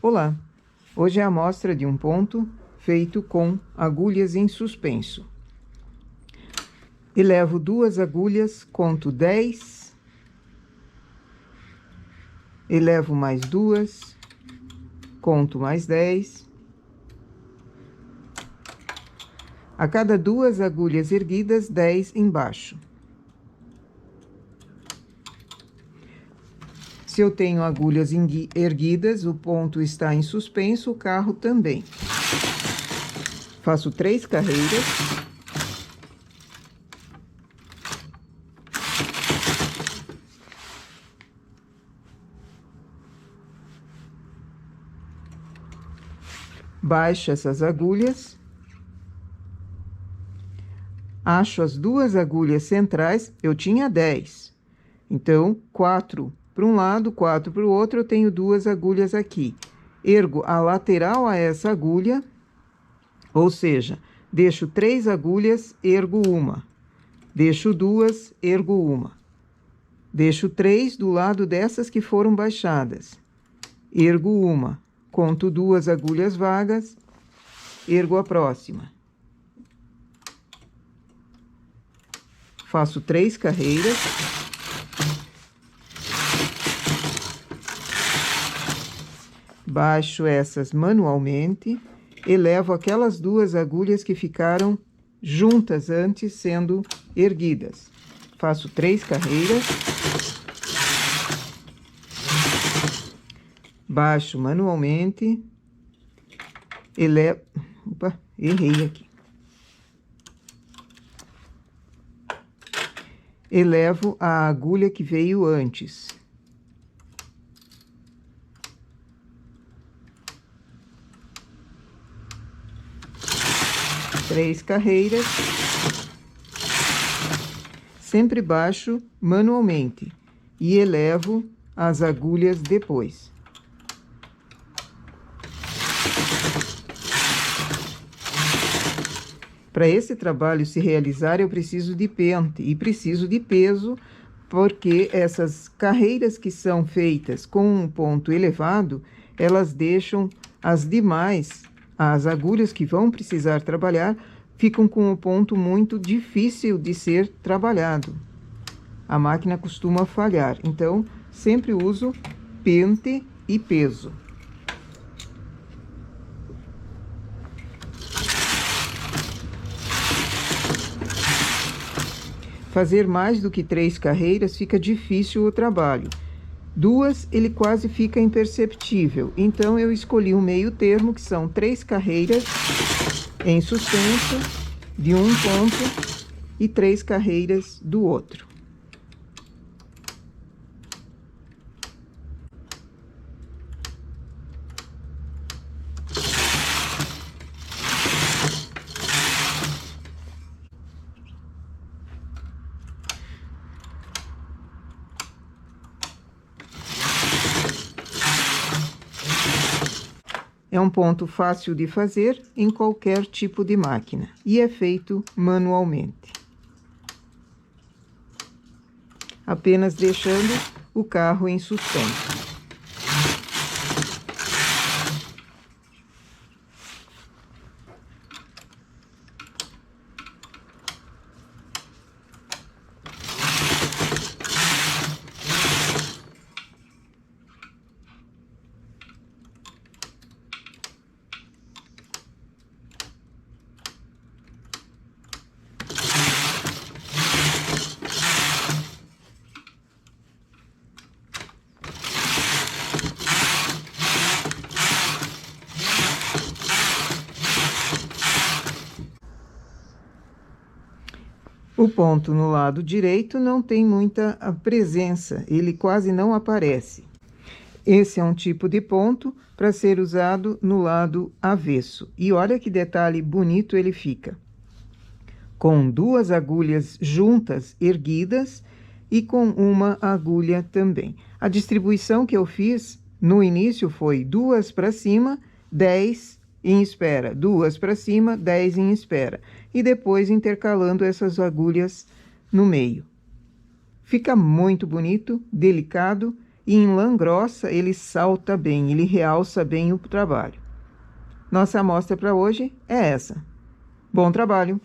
Olá! Hoje é a amostra de um ponto feito com agulhas em suspenso. Elevo 2 agulhas, conto 10. Elevo mais 2, conto mais 10. A cada 2 agulhas erguidas, 10 embaixo. Se eu tenho agulhas erguidas, o ponto está em suspenso, o carro também. Faço 3 carreiras. Baixo essas agulhas. Acho as 2 agulhas centrais, eu tinha 10. Então, 4 para um lado, 4 para o outro, eu tenho 2 agulhas aqui. Ergo a lateral a essa agulha, ou seja, deixo 3 agulhas, ergo uma. Deixo 2, ergo uma. Deixo 3 do lado dessas que foram baixadas. Ergo uma. Conto 2 agulhas vagas, ergo a próxima. Faço 3 carreiras. Baixo essas manualmente, elevo aquelas 2 agulhas que ficaram juntas antes, sendo erguidas. Faço 3 carreiras. Baixo manualmente, elevo... Opa, errei aqui. Elevo a agulha que veio antes. Três carreiras. Sempre baixo manualmente e elevo as agulhas depois. Para esse trabalho se realizar, eu preciso de pente e preciso de peso, porque essas carreiras que são feitas com um ponto elevado, elas deixam as demais, as agulhas que vão precisar trabalhar, ficam com o ponto muito difícil de ser trabalhado. A máquina costuma falhar, então sempre uso pente e peso. Fazer mais do que 3 carreiras fica difícil o trabalho. 2, ele quase fica imperceptível. Então, eu escolhi um meio termo, que são 3 carreiras em suspenso de um ponto e 3 carreiras do outro. É um ponto fácil de fazer em qualquer tipo de máquina e é feito manualmente. Apenas deixando o carro em suspenso. O ponto no lado direito não tem muita presença, ele quase não aparece. Esse é um tipo de ponto para ser usado no lado avesso. E olha que detalhe bonito ele fica. Com 2 agulhas juntas, erguidas, e com uma agulha também. A distribuição que eu fiz no início foi 2 para cima, 10 em espera, 2 para cima, 10 em espera. E depois intercalando essas agulhas no meio. Fica muito bonito, delicado e em lã grossa ele salta bem, ele realça bem o trabalho. Nossa amostra para hoje é essa. Bom trabalho!